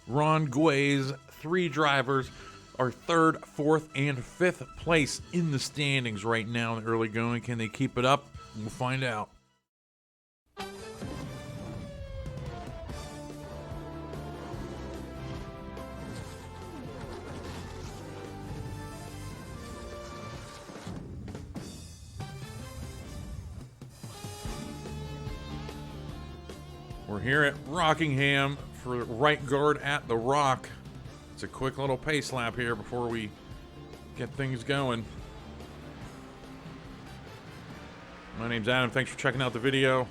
Ron Guay's 3 drivers are 3rd, 4th, and 5th place in the standings right now in the early going. Can they keep it up? We'll find out. We're here at Rockingham for right guard at the Rock. It's a quick little pace lap here before we get things going. My name's Adam. Thanks for checking out the video.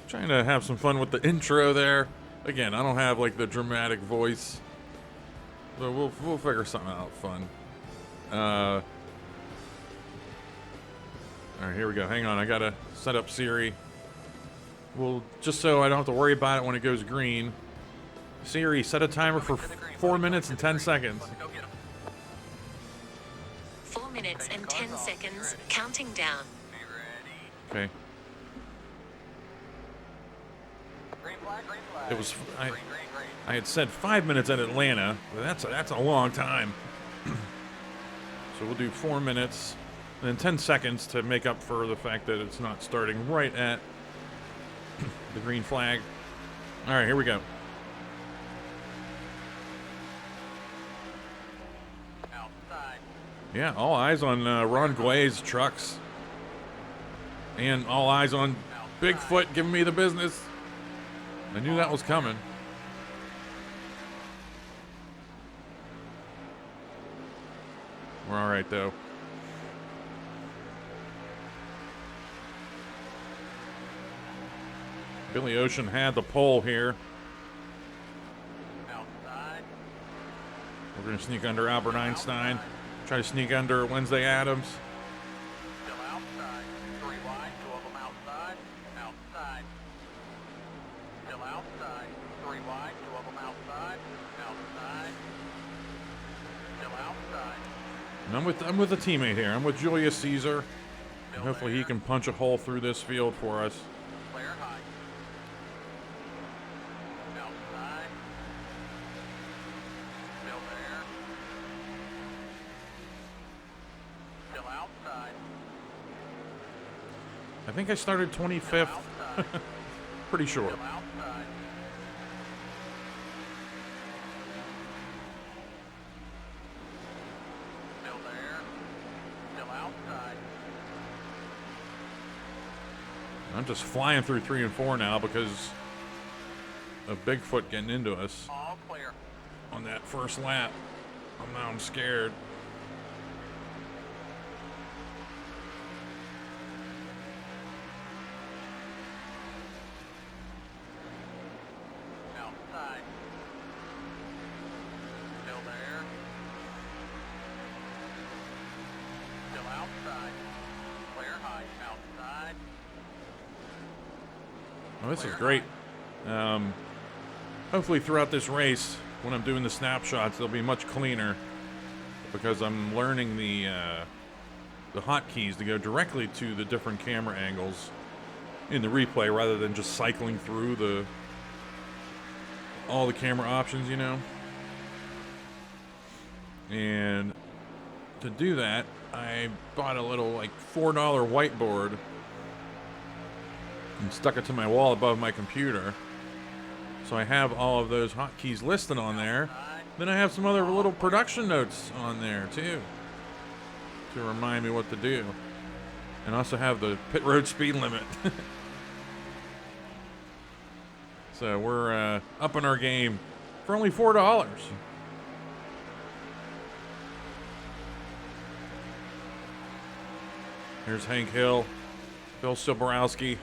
Trying to have some fun with the intro there. Again, I don't have like the dramatic voice, but we'll figure something out fun. All right, here we go. Hang on, I gotta set up Siri. Well, just so I don't have to worry about it when it goes green. Siri, set a timer for 4 minutes and 10 seconds. 4 minutes and 10 seconds, counting down. Okay. It was I had said 5 minutes at Atlanta, but that's a long time. So we'll do 4 minutes and then 10 seconds to make up for the fact that it's not starting right at the green flag. All right, here we go. Yeah, all eyes on Ron Guay's trucks. And all eyes on Bigfoot giving me the business. I knew that was coming. We're all right, though. Billy Ocean had the pole here. We're going to sneak under Albert Einstein. Try to sneak under Wednesday Adams. Still outside. 3 wide, 2 of them outside. Outside. Still outside. 3 wide, 2 of them outside. Outside. Still outside. And I'm with a teammate here. I'm with Julius Caesar. And hopefully he can punch a hole through this field for us. Clear high. Outside. Still there. Still outside. I think I started 25th. Outside. Pretty sure. Still outside. Still there. Still outside. I'm just flying through 3 and 4 now because of Bigfoot getting into us All clear. on that first lap. I'm scared. Outside. Still there. Still outside. Clear high. Outside. Oh, this is great. Hopefully throughout this race, when I'm doing the snapshots, they'll be much cleaner because I'm learning the hotkeys to go directly to the different camera angles in the replay rather than just cycling through all the camera options, you know. And to do that, I bought a little like $4 whiteboard and stuck it to my wall above my computer. So I have all of those hotkeys listed on there. Then I have some other little production notes on there too to remind me what to do. And I also have the pit road speed limit. So we're upping our game for only $4. Here's Hank Hill, Phil Silborowski.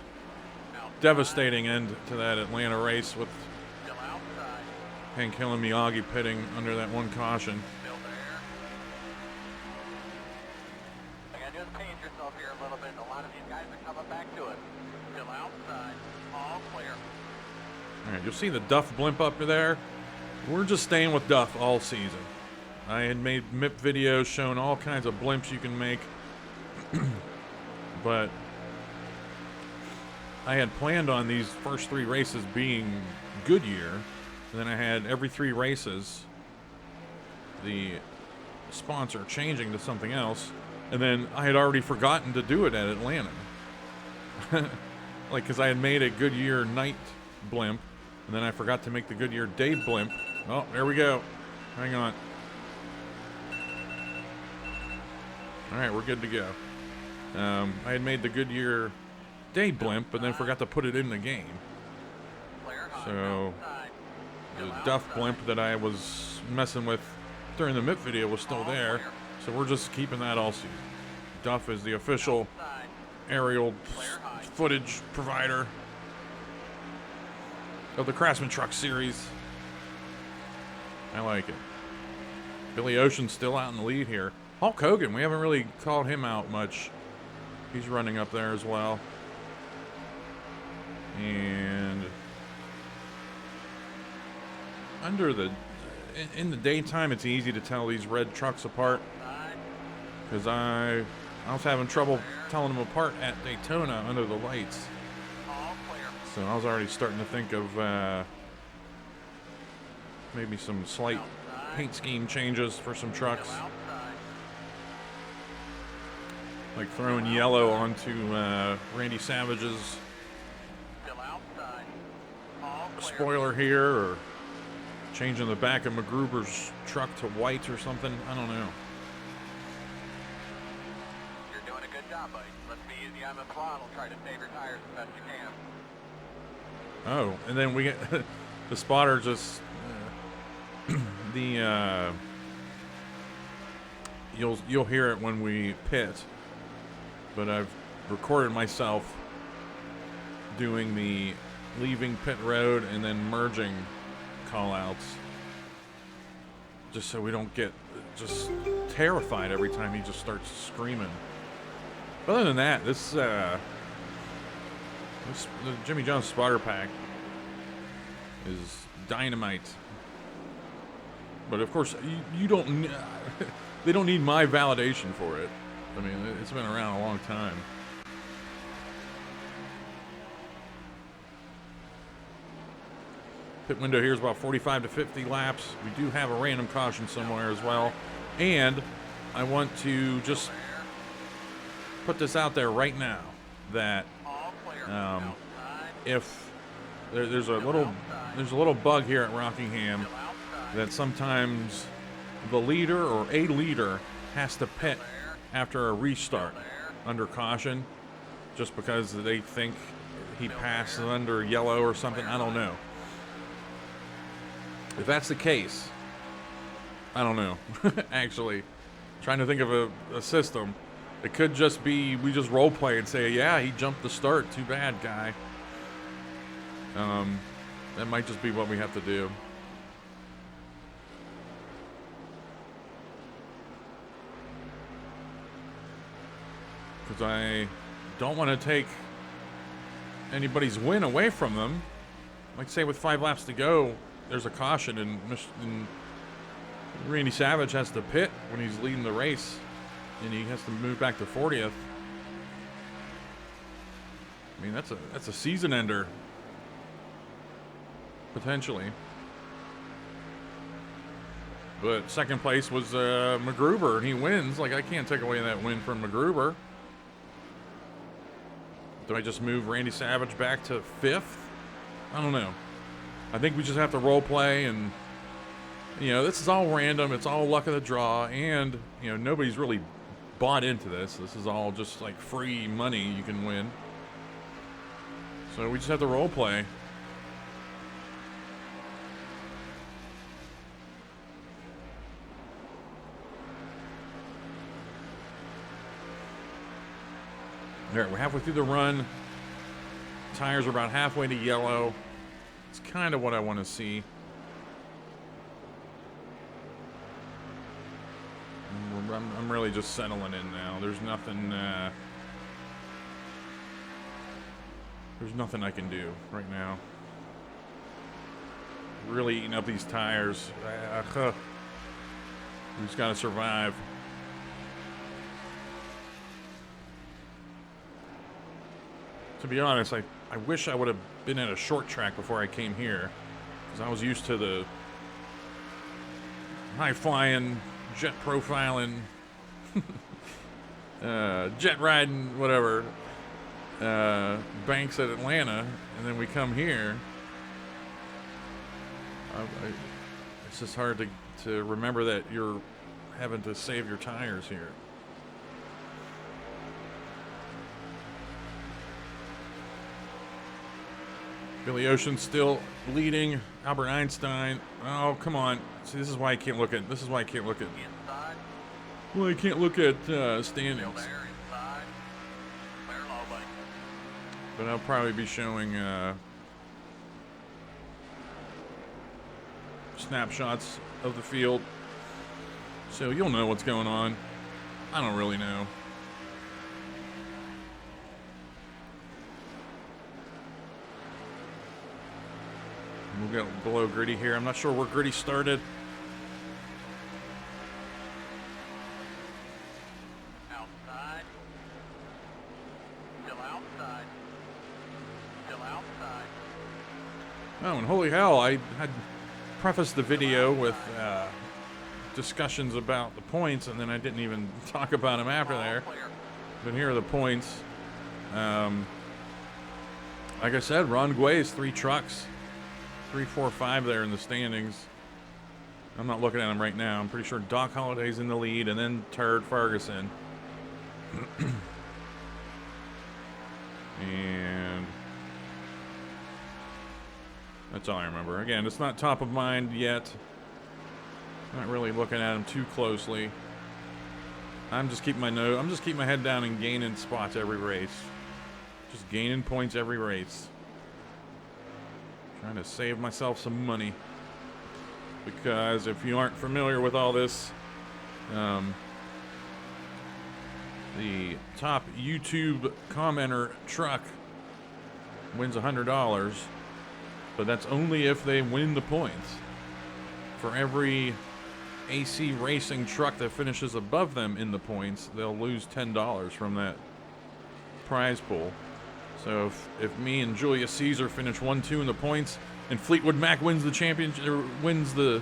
Devastating end to that Atlanta race with Still outside. Hank Hill and Miyagi pitting under that one caution. Still there. I gotta just change yourself here a little bit. A lot of these guys are coming back to it. Still outside. All clear. All right, you'll see the Duff blimp up there. We're just staying with Duff all season. I had made MIP videos showing all kinds of blimps you can make. But I had planned on these first 3 races being Goodyear, And then I had every 3 races the sponsor changing to something else, and then I had already forgotten to do it at Atlanta. Like, because I had made a Goodyear night blimp, and then I forgot to make the Goodyear day blimp. Oh, there we go. Hang on. All right, we're good to go. I had made the Goodyear day blimp, but then forgot to put it in the game. So the Duff blimp that I was messing with during the MIP video was still there, so we're just keeping that all season. Duff is the official aerial footage provider of the Craftsman Truck series. I like it. Billy Ocean's still out in the lead here. Hulk Hogan, we haven't really called him out much. He's running up there as well. And in the daytime, it's easy to tell these red trucks apart, because I was having trouble telling them apart at Daytona under the lights. So I was already starting to think of maybe some slight paint scheme changes for some trucks, like throwing yellow onto Randy Savage's spoiler here, or changing the back of MacGruber's truck to white or something. I don't know. You're doing a good job, buddy. Let's be easy on the throttle. Try to save your tires as best you can. Oh, and then we get the spotter just you'll hear it when we pit, but I've recorded myself doing the leaving pit road and then merging call-outs, just so we don't get just terrified every time he just starts screaming. But other than that, this the Jimmie Jones spotter pack is dynamite. But of course, you don't they don't need my validation for it. I mean, it's been around a long time. Pit window here is about 45 to 50 laps. We do have a random caution somewhere as well. And I want to just put this out there right now that if there's a little bug here at Rockingham, that sometimes the leader or a leader has to pit after a restart under caution, just because they think he passed under yellow or something. I don't know. If that's the case, I don't know. Actually, trying to think of a system. It could just be we just role play and say, yeah, he jumped the start. Too bad, guy. That might just be what we have to do. Because I don't want to take anybody's win away from them. Like, say, with 5 laps to go, there's a caution, and Randy Savage has to pit when he's leading the race, and he has to move back to 40th. I mean, that's a season ender, potentially. But second place was MacGruber, and he wins. Like, I can't take away that win from MacGruber. Do I just move Randy Savage back to 5th? I don't know. I think we just have to role play, and this is all random. It's all luck of the draw, and nobody's really bought into this. This is all just like free money you can win. So we just have to role play. All right, we're halfway through the run. Tires are about halfway to yellow. It's kind of what I want to see. I'm really just settling in now. There's nothing I can do right now. Really eating up these tires. We just got to survive. To be honest, I wish I would have been at a short track before I came here, because I was used to the high-flying, jet profiling, jet riding, whatever, banks at Atlanta, and then we come here. It's just hard to remember that you're having to save your tires here. Billy Ocean still leading. Albert Einstein. Oh, come on. See, this is why I can't look at. This is why I can't look at. Inside. Well, I can't look at Still standings. there. Inside. Clear low bank. But I'll probably be showing snapshots of the field, so you'll know what's going on. I don't really know. We'll get below Gritty here. I'm not sure where Gritty started. Outside. Still outside. Still outside. Oh, and holy hell, I had prefaced the video with discussions about the points, and then I didn't even talk about them after there. Clear. But here are the points. Like I said, Ron Guay's 3 trucks. 3, 4, 5 there in the standings. I'm not looking at them right now. I'm pretty sure Doc Holliday's in the lead, and then Turd Ferguson. And that's all I remember. Again, it's not top of mind yet. Not really looking at them too closely. I'm just keeping my head down and gaining spots every race. Just gaining points every race. Trying to save myself some money. Because if you aren't familiar with all this, the top YouTube commenter truck wins $100, but that's only if they win the points. For every AC Racing truck that finishes above them in the points, they'll lose $10 from that prize pool. So if me and Julius Caesar finish 1-2 in the points, and Fleetwood Mac wins the championship, or wins the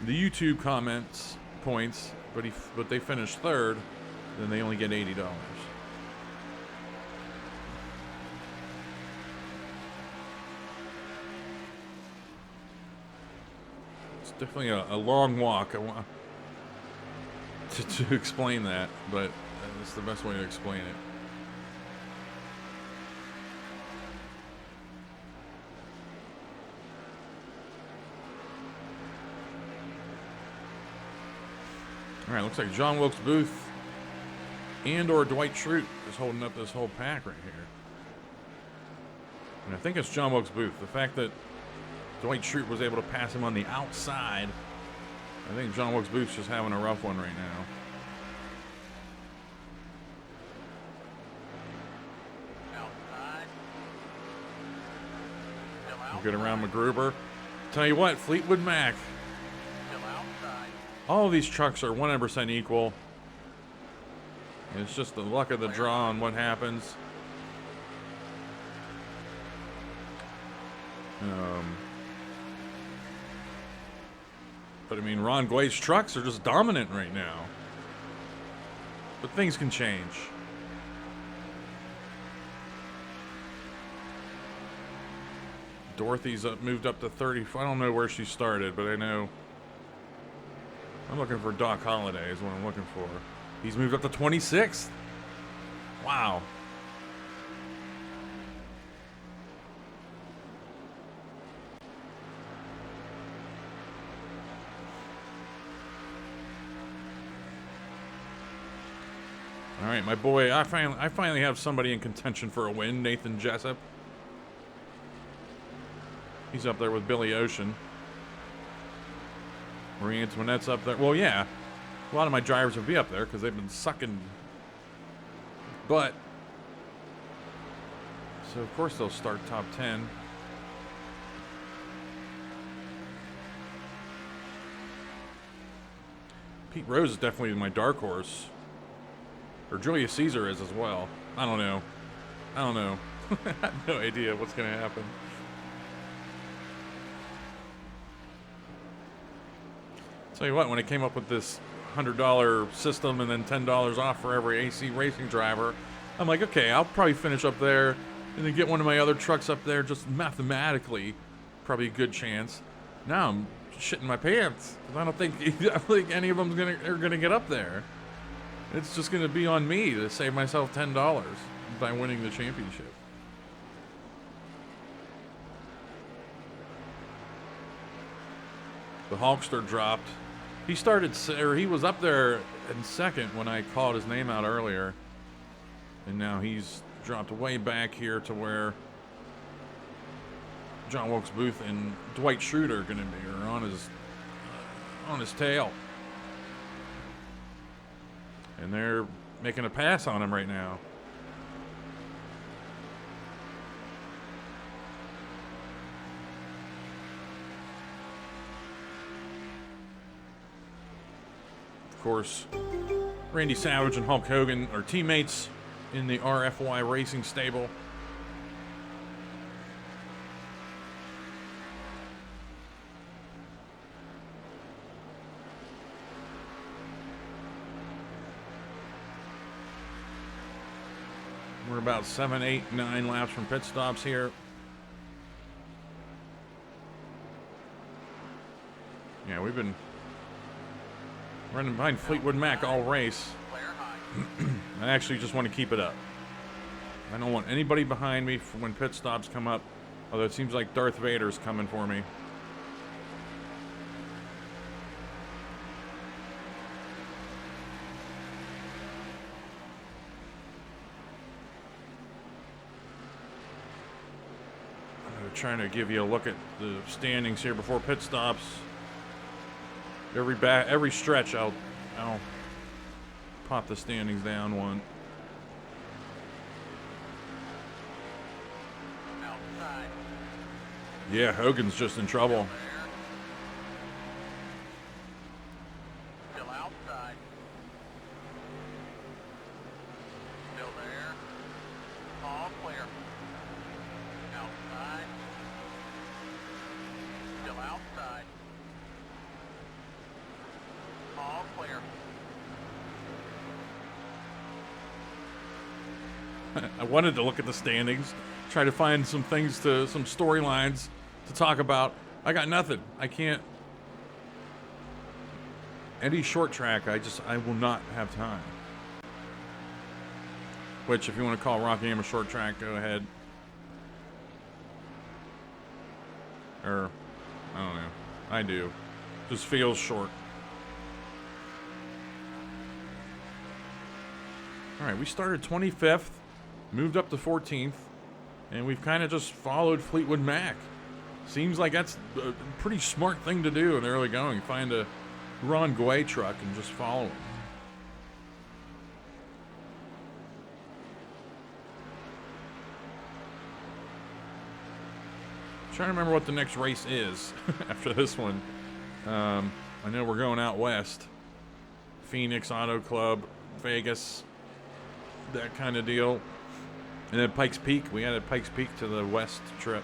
YouTube comments points, but they finish third, then they only get $80. It's definitely a long walk. I want to explain that, but that's the best way to explain it. All right, looks like John Wilkes Booth and or Dwight Schrute is holding up this whole pack right here. And I think it's John Wilkes Booth. The fact that Dwight Schrute was able to pass him on the outside, I think John Wilkes Booth's just having a rough one right now. Outside. Still We'll get around outside. MacGruber. Tell you what, Fleetwood Mac. Still outside. All of these trucks are 100% equal. It's just the luck of the draw on what happens. But I mean, Ron Guay's trucks are just dominant right now. But things can change. Dorothy's moved up to 30. I don't know where she started, but I know. I'm looking for Doc Holliday is what I'm looking for. He's moved up to 26th. Wow. All right, my boy. I finally have somebody in contention for a win. Nathan Jessup. He's up there with Billy Ocean. Marie Antoinette's up there. Well, yeah. A lot of my drivers would be up there because they've been sucking butt. So, of course, they'll start top 10. Pete Rose is definitely my dark horse. Or Julius Caesar is as well. I don't know. I have no idea what's going to happen. Tell you what, when I came up with this $100 system and then $10 off for every AC racing driver, I'm like, okay, I'll probably finish up there and then get one of my other trucks up there just mathematically. Probably a good chance. Now I'm shitting my pants because I don't think any of them are gonna get up there. It's just gonna be on me to save myself $10 by winning the championship. The Hulkster dropped. He was up there in second when I called his name out earlier. And now he's dropped way back here to where John Wilkes Booth and Dwight Schrute are gonna be on his tail. And they're making a pass on him right now. Of course, Randy Savage and Hulk Hogan are teammates in the RFY Racing stable. We're about 7, 8, 9 laps from pit stops here. Yeah, we've been running behind Fleetwood Mac all race. I actually just want to keep it up. I don't want anybody behind me when pit stops come up, although it seems like Darth Vader's coming for me. I'm trying to give you a look at the standings here before pit stops. Every stretch, I'll pop the standings down one. Outside. Yeah, Hogan's just in trouble. Still outside. Still there. All clear. Outside. Still outside. All clear. I wanted to look at the standings, try to find some storylines to talk about. I got nothing. I can't. Any short track, I will not have time. Which, if you want to call Rockingham a short track, go ahead. Or, I don't know. I do. Just feels short. Alright, we started 25th, moved up to 14th, and we've kind of just followed Fleetwood Mac. Seems like that's a pretty smart thing to do in early going. Find a Ron Guay truck and just follow him. Trying to remember what the next race is after this one. I know we're going out west. Phoenix Auto Club, Vegas, that kind of deal. And then Pikes Peak. We added Pikes Peak to the west trip.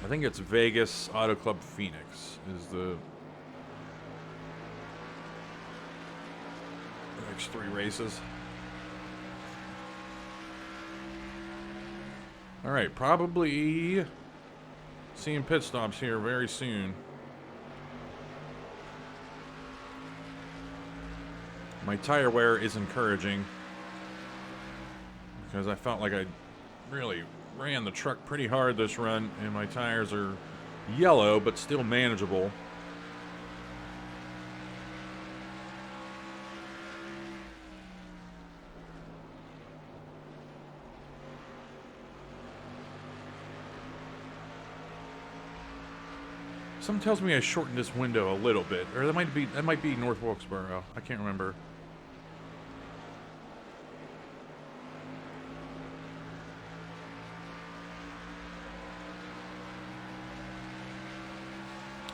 I think it's Vegas Auto Club Phoenix is the next 3 races. All right, probably seeing pit stops here very soon. My tire wear is encouraging because I felt like I really ran the truck pretty hard this run, and my tires are yellow but still manageable. Something tells me I shortened this window a little bit, or that might be North Wilkesboro. I can't remember.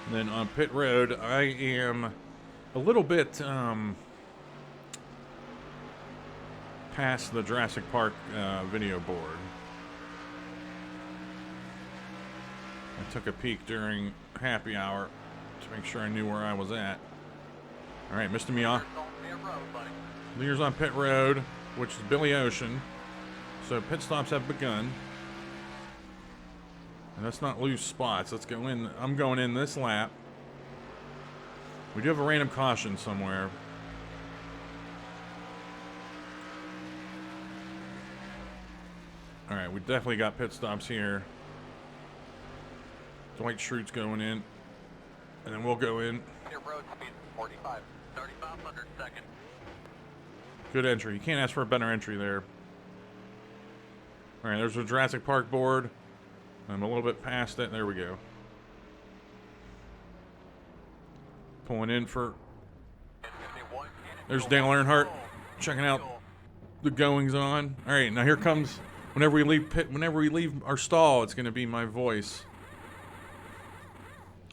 And then on pit road, I am a little bit past the Jurassic Park video board. I took a peek during happy hour. to make sure I knew where I was at. All right, Mr. Mia. Don't be a road, buddy. Leaders on pit road, which is Billy Ocean. So pit stops have begun. And let's not lose spots. Let's go in. I'm going in this lap. We do have a random caution somewhere. All right, we definitely got pit stops here. Dwight Schrute's going in. And then we'll go in. Your road speed 45, 3,500 seconds. Good entry. You can't ask for a better entry there. All right, there's a Jurassic Park board. I'm a little bit past it. There we go. Pulling in for... There's Dale Earnhardt checking out the goings on. All right, now here comes... Whenever we leave our stall, it's going to be my voice.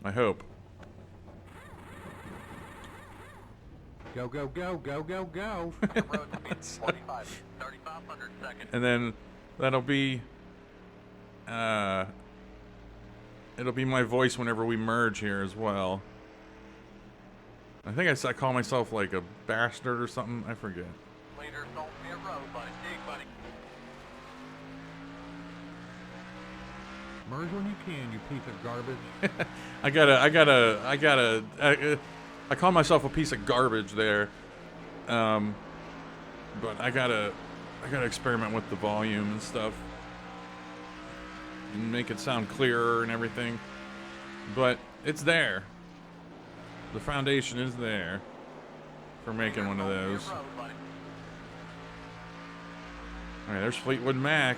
I hope. Go, go, go, go, go, go. Your road speed 45, 3,500 seconds. And then that'll be... it'll be my voice whenever we merge here as well. I think I call myself like a bastard or something. I forget. Leaders don't be a road, buddy. Dig, buddy. Merge when you can, you piece of garbage. I call myself a piece of garbage there. But I gotta experiment with the volume and stuff. And make it sound clearer and everything. But it's there. The foundation is there for making one of those. Road, buddy. Alright, there's Fleetwood Mac.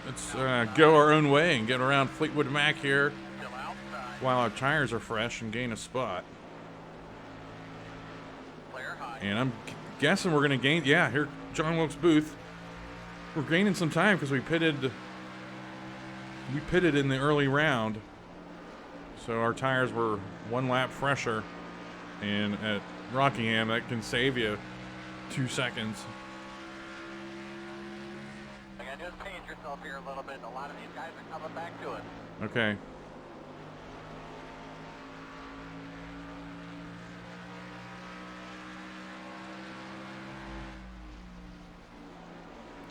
Let's go our own way and get around Fleetwood Mac here Still outside. while our tires are fresh and gain a spot. Clear high. And I'm guessing we're going to gain... Yeah, here, John Wilkes Booth. We're gaining some time because we pitted in the early round. So our tires were one lap fresher. And at Rockingham, that can save you 2 seconds. Again, just change yourself here a little bit. A lot of these guys are coming back to it. Okay.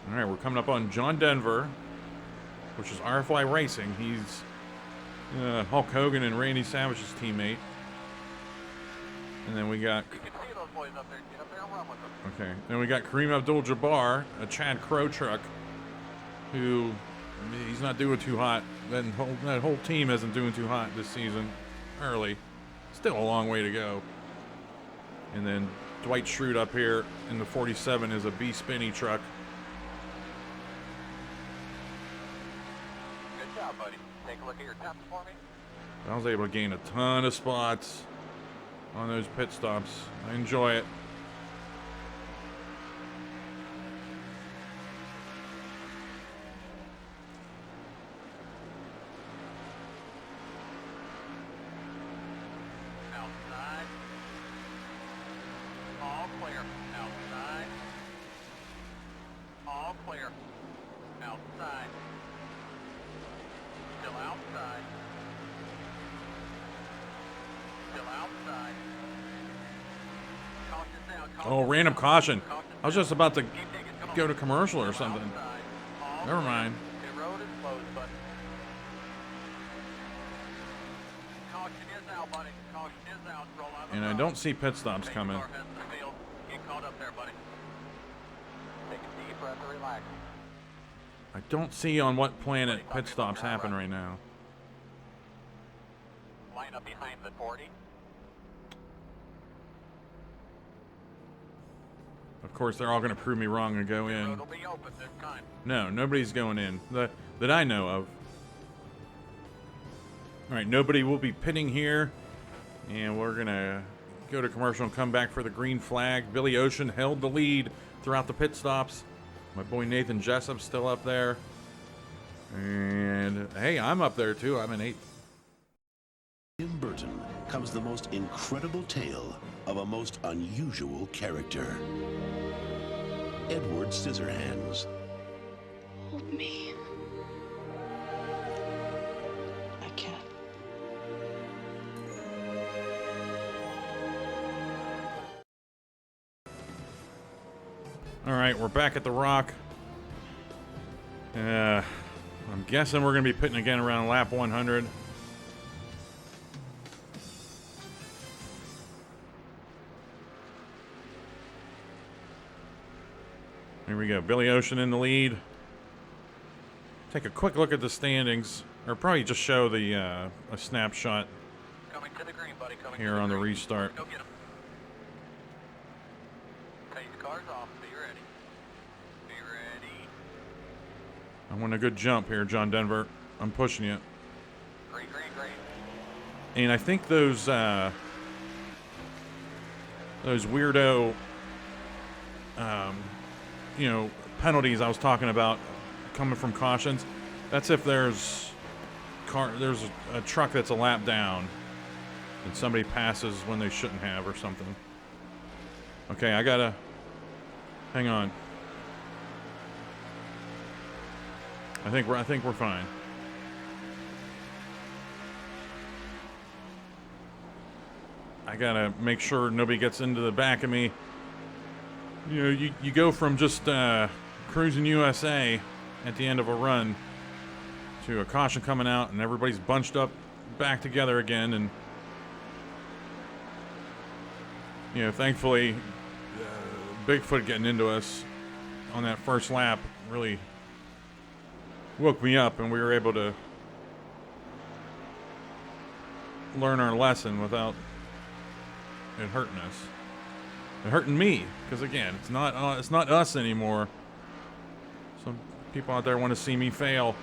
All right, we're coming up on John Denver, which is Firefly Racing. He's Hulk Hogan and Randy Savage's teammate. And then we got... You can see those boys up there. Get up there and run with them. Okay. Then we got Kareem Abdul-Jabbar, a Chad Crow truck, who he's not doing too hot. That whole team isn't doing too hot this season. Early. Still a long way to go. And then Dwight Schrute up here in the 47 is a B Spinney truck. Good job, buddy. Take a look at your temps for me. I was able to gain a ton of spots on those pit stops. I enjoy it. Outside. All clear. Outside. All clear. Outside. Still outside. Still outside. Caution down. Oh, random caution. Caution I was just about to Keep taking, come on. go to commercial or Still something. outside. All Never clear. mind. The road is closed, buddy. Caution is out, buddy. Caution is out. Roll out the And I road. don't see pit stops Take coming. your head to the field. Get caught up there, buddy. Take a deep breath and relax. I don't see on what planet pit stops happen right now. Line up behind the 40. Of course, they're all going to prove me wrong and go in. Road will be open this time. No, nobody's going in that I know of. All right, nobody will be pitting here, and we're going to go to commercial and come back for the green flag. Billy Ocean held the lead throughout the pit stops. My boy Nathan Jessup's still up there. And, hey, I'm up there, too. I'm in 8th. Tim Burton comes the most incredible tale of a most unusual character. Edward Scissorhands. Hold me. I can't. All right, we're back at the Rock. I'm guessing we're going to be pitting again around lap 100. Here we go. Billy Ocean in the lead. Take a quick look at the standings, or probably just show the a snapshot Coming to the green, buddy. Coming here to on the green. restart. Go get him. Take the cars off. Be ready. Be ready. I want a good jump here, John Denver. I'm pushing you. Green, green, green. And I think those weirdo, penalties I was talking about coming from cautions. That's if there's a truck that's a lap down and somebody passes when they shouldn't have or something. Okay, I gotta hang on. I think we're fine. I gotta make sure nobody gets into the back of me. You know, you go from just cruising USA at the end of a run to a caution coming out and everybody's bunched up back together again, and thankfully Bigfoot getting into us on that first lap really woke me up, and we were able to learn our lesson without it hurting us. It hurting me, because again, it's not us anymore. Some people out there want to see me fail.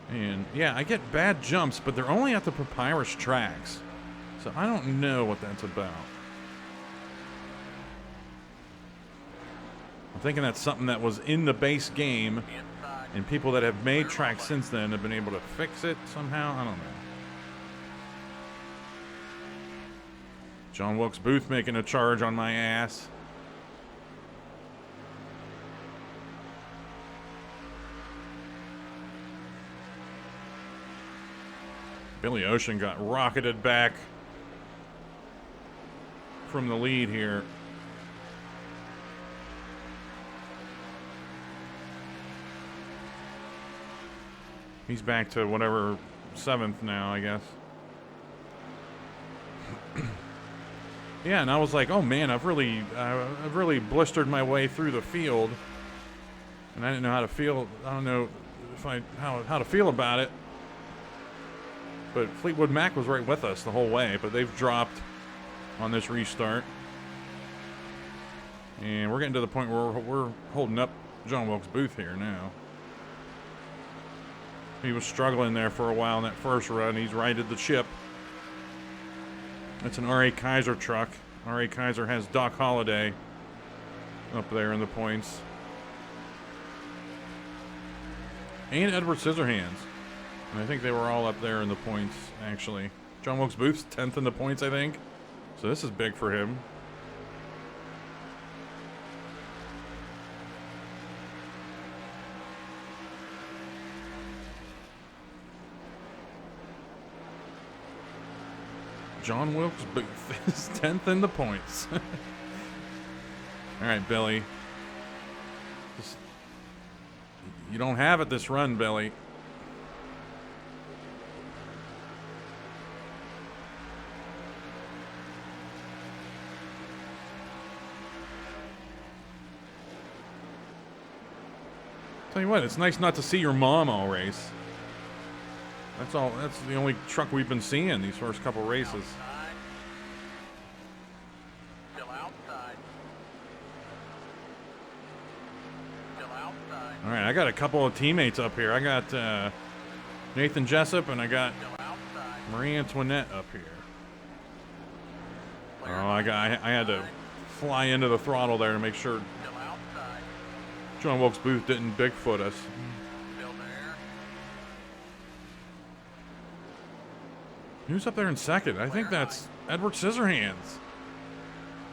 And yeah, I get bad jumps, but they're only at the papyrus tracks, so I don't know what that's about. I'm thinking that's something that was in the base game, Inside. and people that have made tracks since then have been able to fix it somehow. I don't know. John Wilkes Booth making a charge on my ass. Billy Ocean got rocketed back from the lead here. He's back to whatever, 7th now, I guess. Yeah, and I was like, oh man, I've really blistered my way through the field, and I didn't know how to feel. I don't know how to feel about it. But Fleetwood Mac was right with us the whole way, but they've dropped on this restart, and we're getting to the point where we're holding up John Wilkes Booth here now. He was struggling there for a while in that first run. He's righted the ship. It's an R.A. Kaiser truck. R.A. Kaiser has Doc Holliday up there in the points. And Edward Scissorhands. And I think they were all up there in the points, actually. John Wilkes Booth's 10th in the points, I think. So this is big for him. John Wilkes Booth is 10th in the points. All right, Billy. You don't have it this run, Billy. Tell you what, it's nice not to see your mom all race. That's all. That's the only truck we've been seeing these first couple races. Outside. Still outside. Still outside. All right, I got a couple of teammates up here. I got Nathan Jessup and I got Still outside. Marie Antoinette up here. Clear Oh, I had to fly into the throttle there to make sure Still outside. John Wilkes Booth didn't Bigfoot us. Still there. Who's up there in second? I think that's Edward Scissorhands.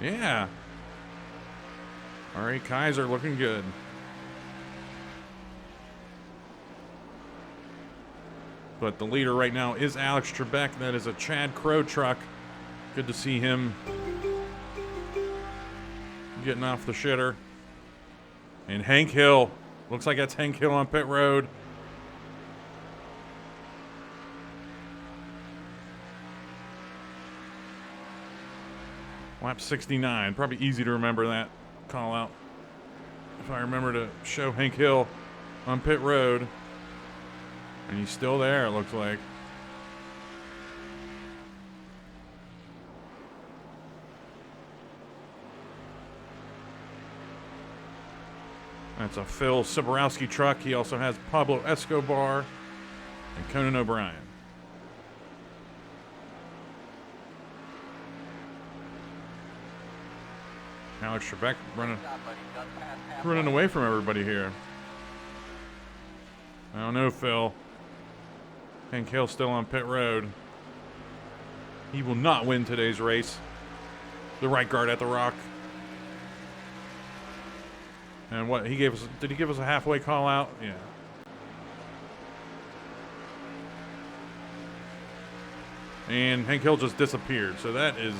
Yeah. All right, Kaiser looking good. But the leader right now is Alex Trebek. That is a Chad Crow truck. Good to see him getting off the shitter. And Hank Hill. Looks like that's Hank Hill on pit road. Lap 69. Probably easy to remember that call out. If I remember to show Hank Hill on pit road. And he's still there, it looks like. That's a Phil Siborowski truck. He also has Pablo Escobar and Conan O'Brien. Alex Trebek running away from everybody here. I don't know, Phil. Hank Hill still on pit road. He will not win today's race. The right guard at the Rock. And what he gave us? Did he give us a halfway call out? Yeah. And Hank Hill just disappeared. So that is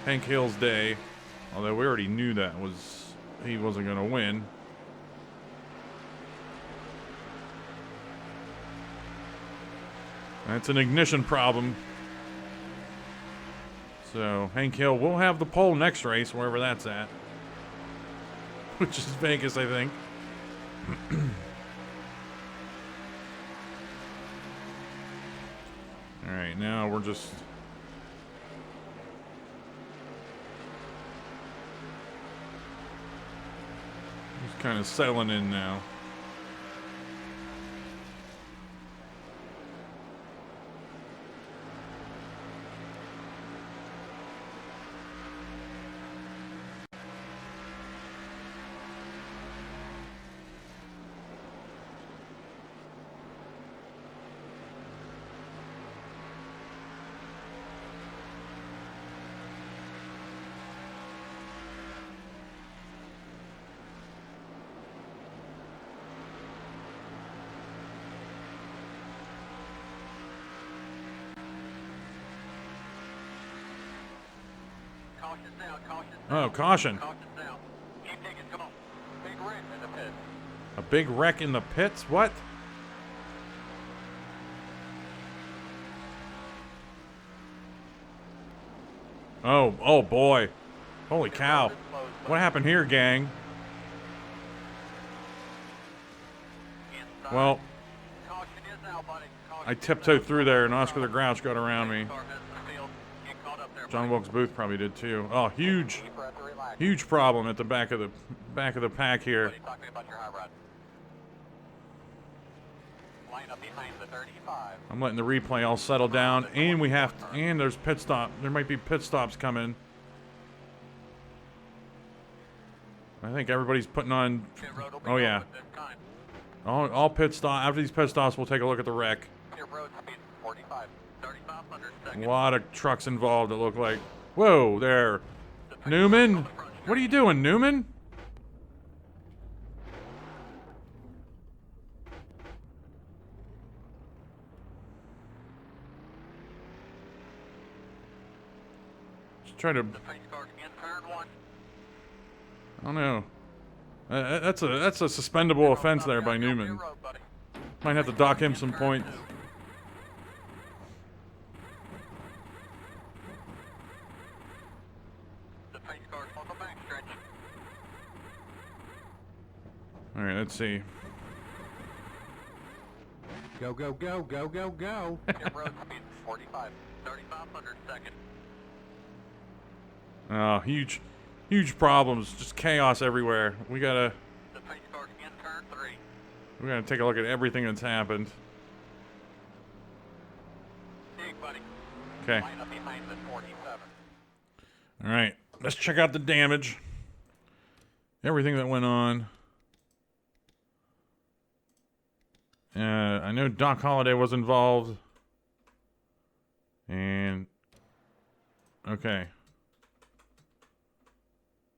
Hank Hill's day. Although we already knew that he wasn't going to win. That's an ignition problem. So Hank Hill will have the pole next race, wherever that's at. Which is Vegas, I think. All right, now we're just kind of settling in now. Oh, caution. A big wreck in the pits? What? Oh boy. Holy cow. What happened here, gang? Well, I tiptoed through there and Oscar the Grouch got around me. John Wilkes Booth probably did too. Oh, huge problem at the back of the pack here. I'm letting the replay all settle down, and and there's pit stop. There might be pit stops coming. I think everybody's putting on. Oh yeah. All pit stop. After these pit stops, we'll take a look at the wreck. A lot of trucks involved, it looked like. Whoa, there. Newman? What are you doing, Newman? Just try to... I don't know. That's a suspendable offense there by Newman. Might have to dock him some points. All right, let's see. Go, go, go, go, go, go. 45, 3,500 seconds. Oh, huge problems. Just chaos everywhere. We gotta take a look at everything that's happened. Okay. All right, let's check out the damage. Everything that went on. I know Doc Holliday was involved And okay.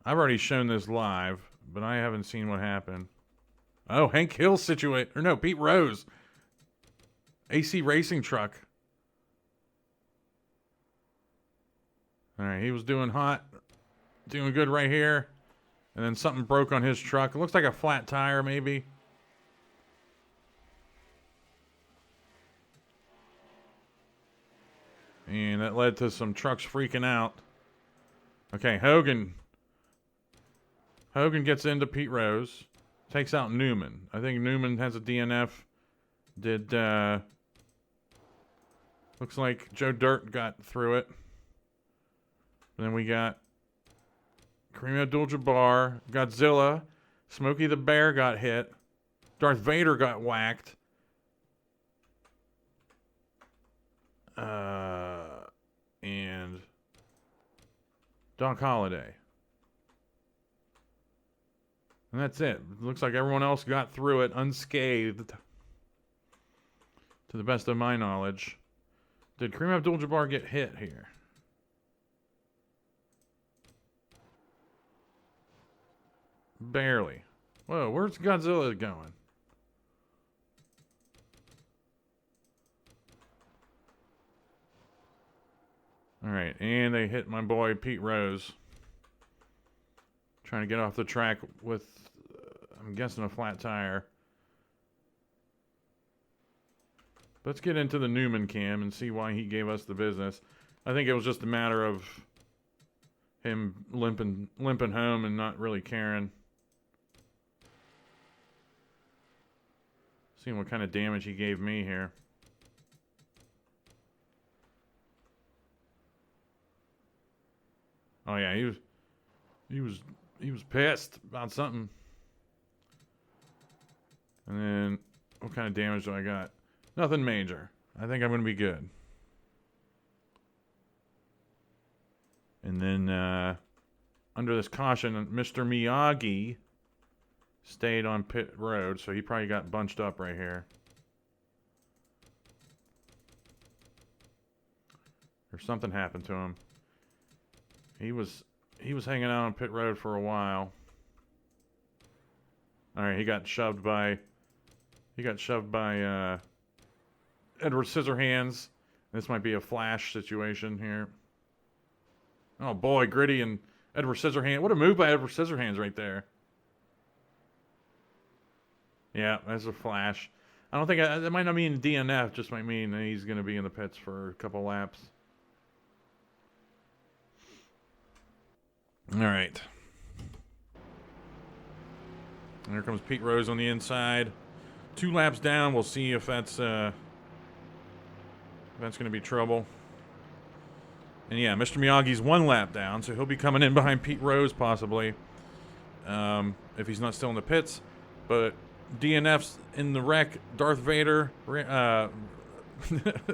I've already shown this live, but I haven't seen what happened. Oh, Hank Hill or no, Pete Rose. AC racing truck. All right, he was doing hot, doing good right here. And then something broke on his truck. It looks like a flat tire, maybe. And that led to some trucks freaking out. Okay, Hogan gets into Pete Rose. Takes out Newman. I think Newman has a DNF. Looks like Joe Dirt got through it. And then we got Kareem Abdul-Jabbar, Godzilla, Smokey the Bear got hit. Darth Vader got whacked. And Doc Holliday. And that's it. Looks like everyone else got through it unscathed. To the best of my knowledge. Did Kareem Abdul-Jabbar get hit here? Barely. Whoa, where's Godzilla going? Alright, and they hit my boy Pete Rose. Trying to get off the track with, I'm guessing, a flat tire. Let's get into the Newman cam and see why he gave us the business. I think it was just a matter of him limping home and not really caring. Seeing what kind of damage he gave me here. Oh yeah, he was pissed about something. And then what kind of damage do I got? Nothing major. I think I'm going to be good. And then under this caution, Mr. Miyagi stayed on pit road, so he probably got bunched up right here. Or something happened to him. He was hanging out on pit road for a while. All right, he got shoved by Edward Scissorhands. This might be a flash situation here. Oh boy, Gritty and Edward Scissorhands. What a move by Edward Scissorhands right there. Yeah, that's a flash. I don't think that might not mean DNF. Just might mean that he's going to be in the pits for a couple laps. All right. And here comes Pete Rose on the inside. 2 laps down. We'll see if that's going to be trouble. And yeah, Mr. Miyagi's 1 lap down, so he'll be coming in behind Pete Rose possibly, if he's not still in the pits. But DNF's in the wreck. Darth Vader,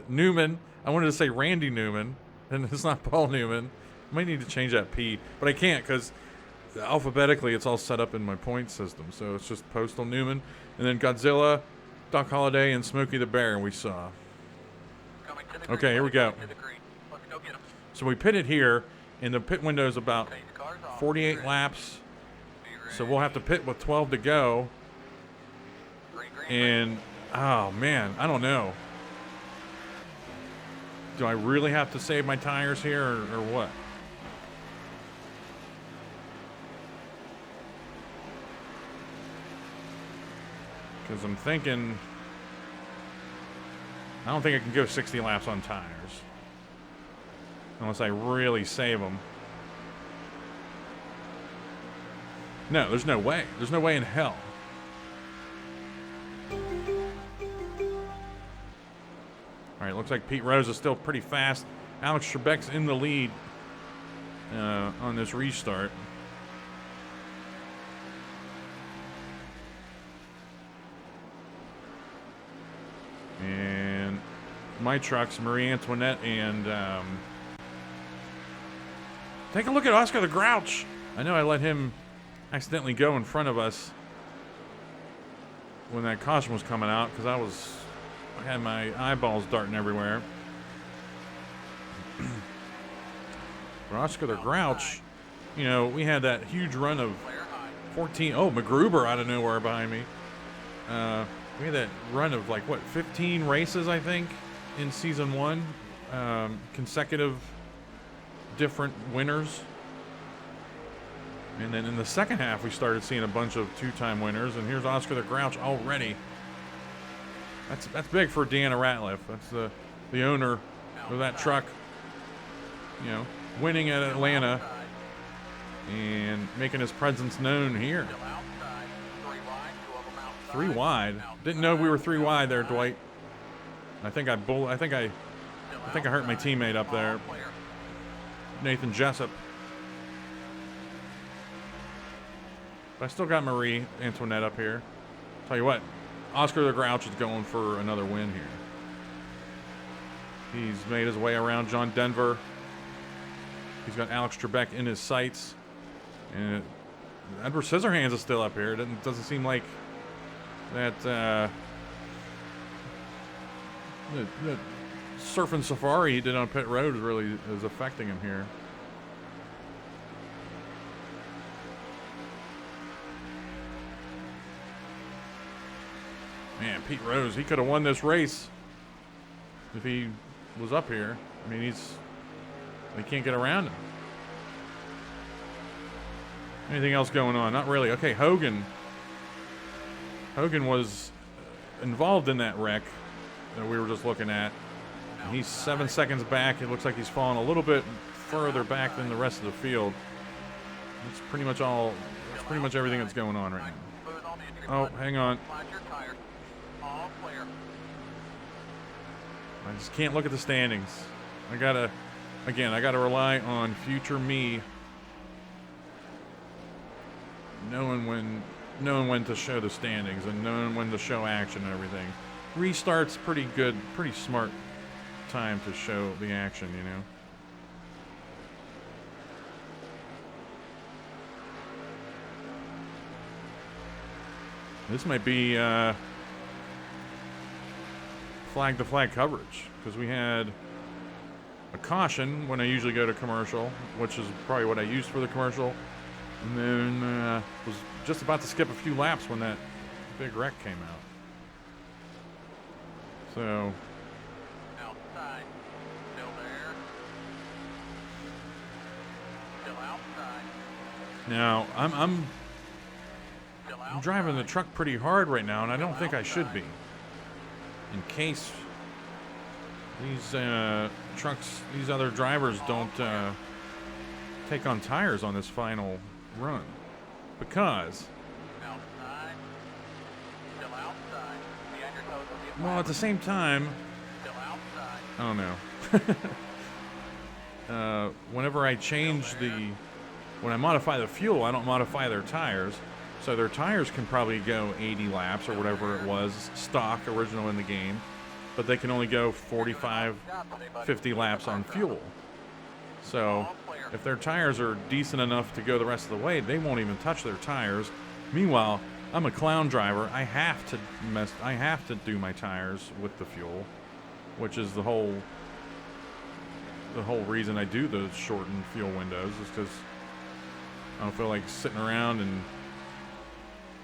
Newman. I wanted to say Randy Newman, and it's not Paul Newman. I might need to change that P, but I can't because alphabetically it's all set up in my point system. So it's just Postal Newman, and then Godzilla, Doc Holliday, and Smokey the Bear we saw. Okay, here we go. So we pitted here, and the pit window is about 48 laps. So we'll have to pit with 12 to go. And, oh man, I don't know. Do I really have to save my tires here or what? Because I'm thinking, I don't think I can go 60 laps on tires. Unless I really save them. No, there's no way. There's no way in hell. Alright, looks like Pete Rose is still pretty fast. Alex Trebek's in the lead on this restart. And my trucks, Marie Antoinette and take a look at Oscar the Grouch. I know I let him accidentally go in front of us when that caution was coming out because I had my eyeballs darting everywhere. But Oscar the Grouch, you know, we had that huge run of Clear high. 14. Oh, MacGruber out of nowhere behind me. We had that run of like what 15 races, I think, in season 1, consecutive different winners. And then in the second half, we started seeing a bunch of 2-time winners. And here's Oscar the Grouch already. That's big for Deanna Ratliff. That's the owner of that truck. You know, winning at Atlanta and making his presence known here. Still outside. 3 wide. 2 of them outside. 3 wide. Didn't know we were 3 wide there, Dwight. I think I hurt my teammate up there, Clear. Nathan Jessup. But I still got Marie Antoinette up here. Tell you what, Oscar the Grouch is going for another win here. He's made his way around John Denver. He's got Alex Trebek in his sights. And Edward Scissorhands is still up here. It doesn't seem like that the surfing safari he did on pit road is affecting him here. Man, Pete Rose, he could have won this race if he was up here. I mean, they can't get around him. Anything else going on? Not really. Okay, Hogan was involved in that wreck that we were just looking at. And he's 7 seconds back. It looks like he's fallen a little bit further back than the rest of the field. That's pretty much all. That's pretty much everything that's going on right now. Smooth on the entry Oh, button. hang on. Slide your tires. All clear. I just can't look at the standings. I gotta rely on future me knowing when to show the standings and knowing when to show action and everything. Restart's pretty good, pretty smart time to show the action, you know. This might be flag to flag coverage because we had a caution when I usually go to commercial, which is probably what I used for the commercial, and then was just about to skip a few laps when that big wreck came out. So Outside. Still there. Still outside. now I'm Still I'm driving the outside. truck pretty hard right now, and I don't think I should be. In case these these other drivers don't take on tires on this final run, because Outside. Still outside. Behind your toes on the well, at the same time, Still outside. I don't know. Whenever I change when I modify the fuel, I don't modify their tires. So their tires can probably go 80 laps or whatever it was, stock, original in the game. But they can only go 45, 50 laps on fuel. So if their tires are decent enough to go the rest of the way, they won't even touch their tires. Meanwhile, I'm a clown driver. I have to do my tires with the fuel, which is the whole reason I do those shortened fuel windows, is because I don't feel like sitting around and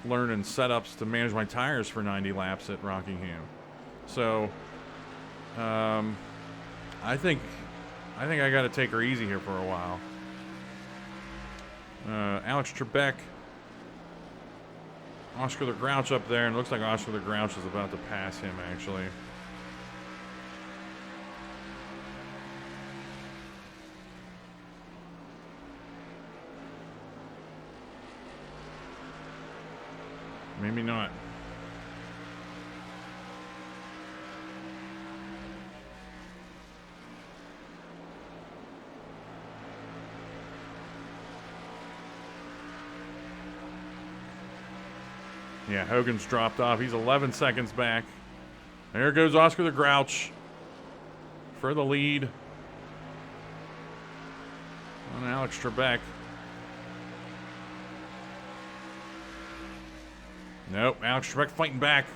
learning setups to manage my tires for 90 laps at Rockingham. So I think I got to take her easy here for a while. Alex Trebek, Oscar the Grouch up there, and it looks like Oscar the Grouch is about to pass him, actually. Maybe not. Yeah, Hogan's dropped off. He's 11 seconds back. There goes Oscar the Grouch for the lead on Alex Trebek. Nope, Alex Trebek fighting back.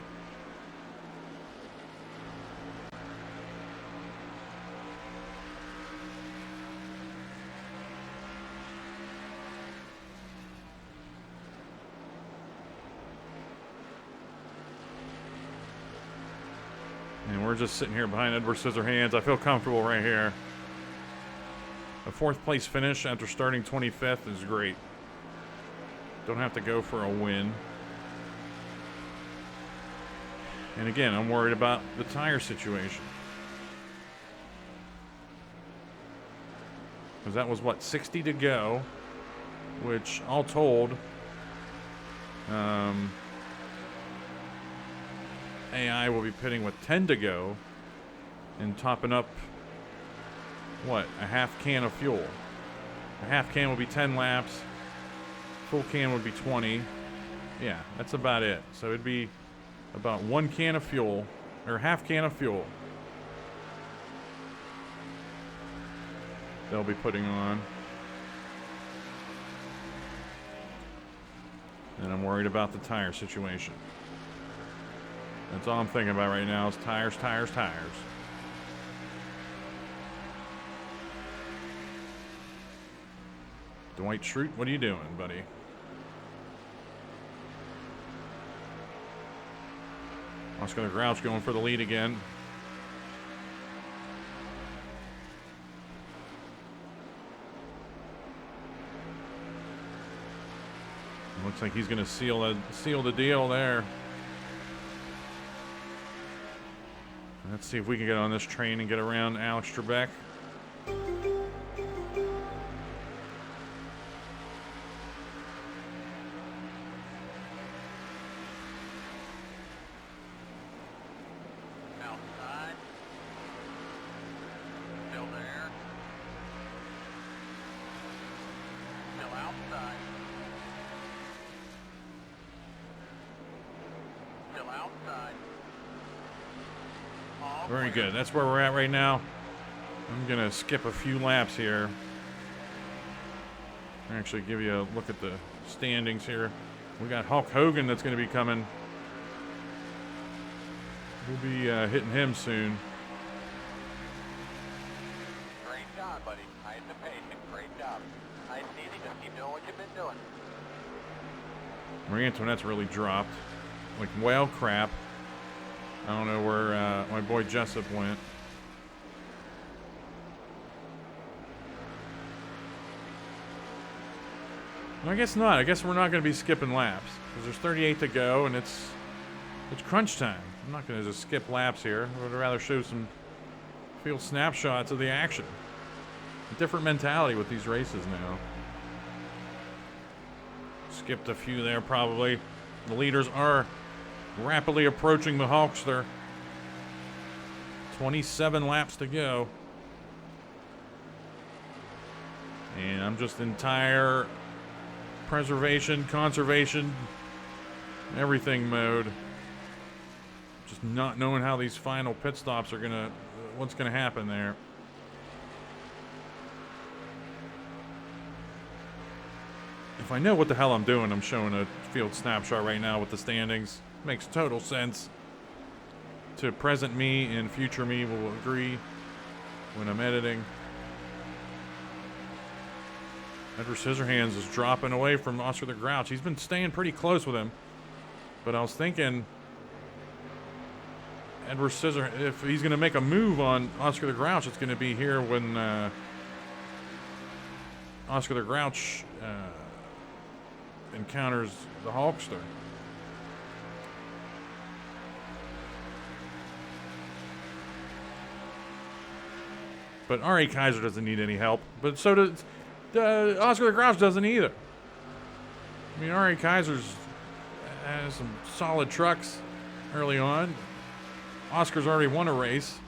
And we're just sitting here behind Edward Scissorhands. I feel comfortable right here. A 4th place finish after starting 25th is great. Don't have to go for a win. And again, I'm worried about the tire situation. Because that was, what, 60 to go. Which, all told, AI will be pitting with 10 to go. And topping up, what, a half can of fuel. A half can would be 10 laps. Full can would be 20. Yeah, that's about it. So it'd be about 1 can of fuel, or half can of fuel, they'll be putting on. And I'm worried about the tire situation. That's all I'm thinking about right now is tires, tires, tires. Dwight Schrute, what are you doing, buddy? Oscar the Grouch going for the lead again. Looks like he's going to seal the deal there. Let's see if we can get on this train and get around Alex Trebek. Outside. Still there. Still outside. Still outside. All Very clear. good. That's where we're at right now. I'm going to skip a few laps here. Actually give you a look at the standings here. We got Hulk Hogan that's going to be coming. We'll be hitting him soon. Great job, buddy. Nice and patient. Great job. Nice and easy. Just keep doing what you've been doing. Marie Antoinette's really dropped. Like whale crap. I don't know where my boy Jessup went. No, I guess not. I guess we're not going to be skipping laps. Because there's 38 to go and it's crunch time. I'm not going to just skip laps here. I would rather show some field snapshots of the action. A different mentality with these races now. Skipped a few there probably. The leaders are rapidly approaching the Hulkster. 27 laps to go. And I'm just in tire preservation, conservation, everything mode. Just not knowing how these final pit stops are gonna, what's gonna happen there. If I know what the hell I'm doing, I'm showing a field snapshot right now with the standings. Makes total sense. To present me and future me will agree when I'm editing. Edward Scissorhands is dropping away from Oscar the Grouch. He's been staying pretty close with him. But I was thinking, Edward Scissorhands, if he's going to make a move on Oscar the Grouch, it's going to be here when Oscar the Grouch encounters the Hulkster. But R.A. Kaiser doesn't need any help. But so does Oscar the Grouch doesn't either. I mean, R.A. Kaiser's has some solid trucks early on. Oscar's already won a race.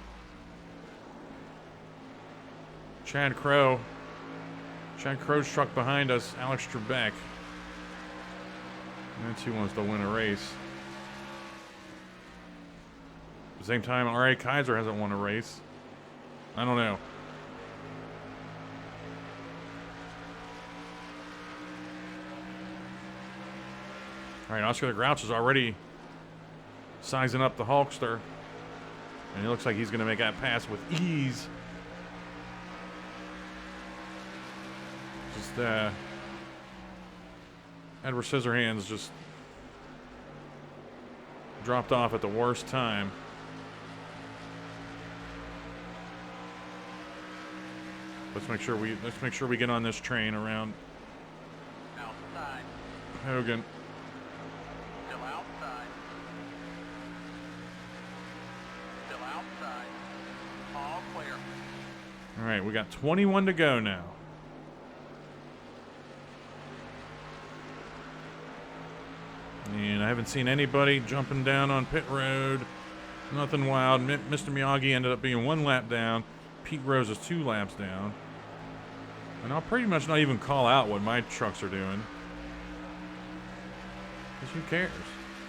Chad Crow's truck behind us, Alex Trebek. That's who wants to win a race. At the same time, R.A. Kaiser hasn't won a race. I don't know. All right, Oscar the Grouch is already sizing up the Hulkster. And it looks like he's going to make that pass with ease. Just, Edward Scissorhands just dropped off at the worst time. Let's make sure we get on this train around Outside. Hogan. Still outside. Still outside. All clear. All right, we got 21 to go now. And I haven't seen anybody jumping down on pit road. Nothing wild. Mr. Miyagi ended up being 1 lap down. Pete Rose is 2 laps down. And I'll pretty much not even call out what my trucks are doing. Because who cares?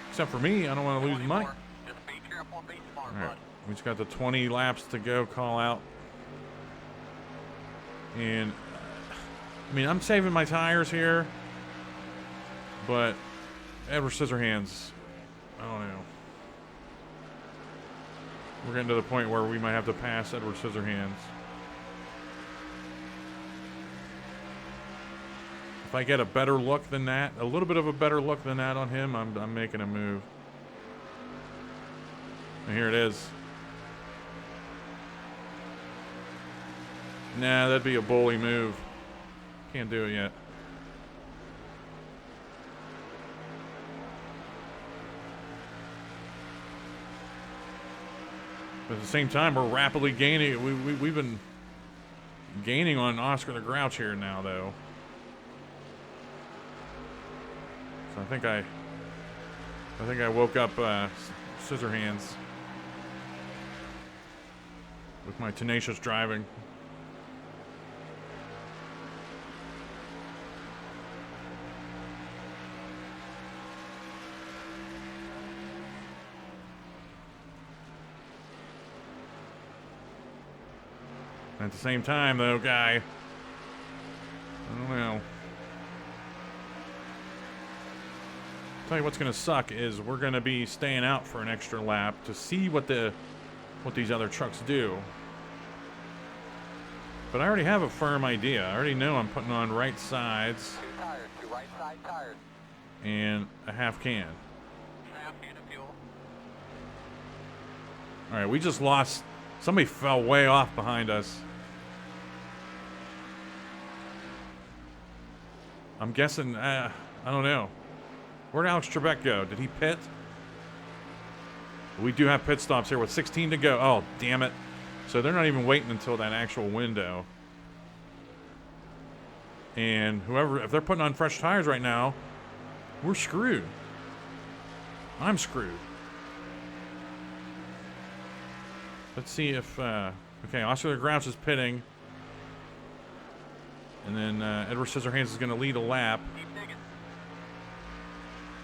Except for me, I don't want to lose money. Just be careful and be smart, All right, bud. we just got the 20 laps to go, call out. And, I mean, I'm saving my tires here. But Edward Scissorhands, I don't know. We're getting to the point where we might have to pass Edward Scissorhands. If I get a better look than that, a little bit of a better look than that on him, I'm making a move. And here it is. Nah, that'd be a bully move. Can't do it yet. But at the same time, we're rapidly gaining. We've been gaining on Oscar the Grouch here now, though. So I think I woke up Scissorhands with my tenacious driving. At the same time, though, guy, I don't know. Tell you what's going to suck is we're going to be staying out for an extra lap to see what these other trucks do. But I already have a firm idea. I already know I'm putting on right sides 2 tires, 2 right side tires. and a half can. Half can of fuel. All right, we just lost. Somebody fell way off behind us. I'm guessing, I don't know. Where'd Alex Trebek go? Did he pit? We do have pit stops here with 16 to go. Oh, damn it. So they're not even waiting until that actual window. And if they're putting on fresh tires right now, we're screwed. I'm screwed. Let's see if, okay, Oscar the Grouch is pitting. And then Edward Scissorhands is going to lead a lap. Keep digging.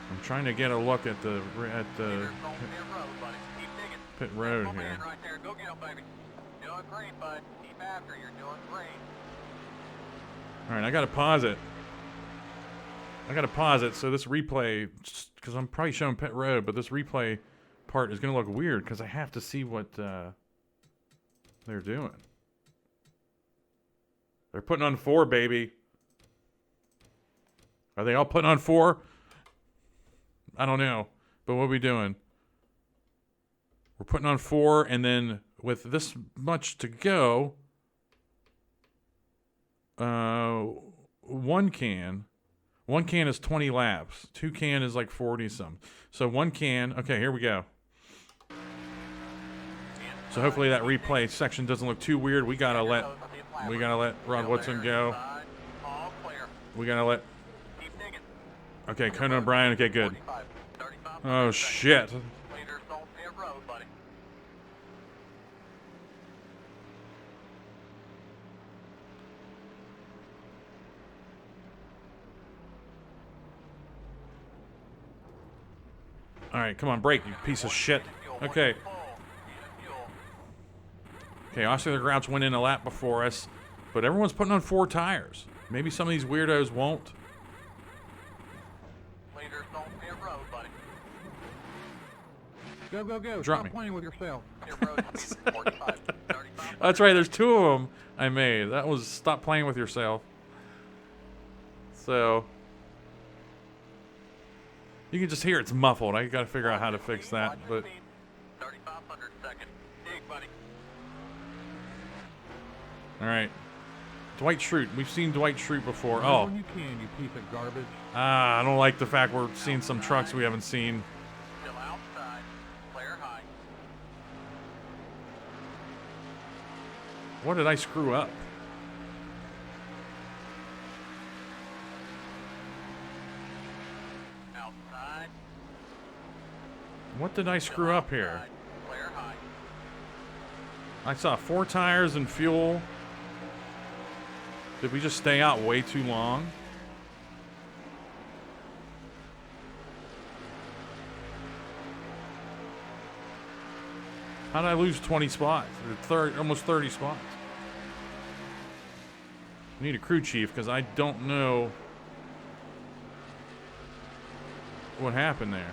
I'm trying to get a look at the Leaders don't clear road, buddy. Keep digging. pit road That's my here. man right there. Go get him, baby. Doing great, bud. Keep after. You're doing great. All right, I got to pause it. So this replay, because I'm probably showing pit road, but this replay part is going to look weird because I have to see what they're doing. They're putting on 4, baby. Are they all putting on 4? I don't know. But what are we doing? We're putting on 4, and then with this much to go, 1 can is 20 laps. 2 can is like 40 some. So 1 can. Okay, here we go. So hopefully that replay section doesn't look too weird. We gotta let Rod Woodson go. All clear. We gotta let. Keep digging. Okay, Conan O'Brien. Okay, good. 45, 35, Oh shit. Leaders don't clear road, buddy. All right, come on, break, you piece of shit. Okay. Okay, Oscar the Grouch went in a lap before us, but everyone's putting on 4 tires. Maybe some of these weirdos won't. Leaders don't clear road, buddy. Go, go, go. Drop Stop me. playing with yourself. Clear road speed 45, 35. That's right, there's 2 of them I made. That was stop playing with yourself. So you can just hear it's muffled. I gotta figure out how to fix that, but 3,500 seconds. Dig, buddy. all right. Dwight Schrute. We've seen Dwight Schrute before. Run Oh, when you can, you piece of garbage. I don't like the fact we're seeing some trucks we haven't seen. Still outside. Clear high. What did I screw up? Outside. What did I screw up here? Outside. Clear high. I saw 4 tires and fuel. Did we just stay out way too long? How did I lose 20 spots? Almost 30 spots. I need a crew chief because I don't know what happened there.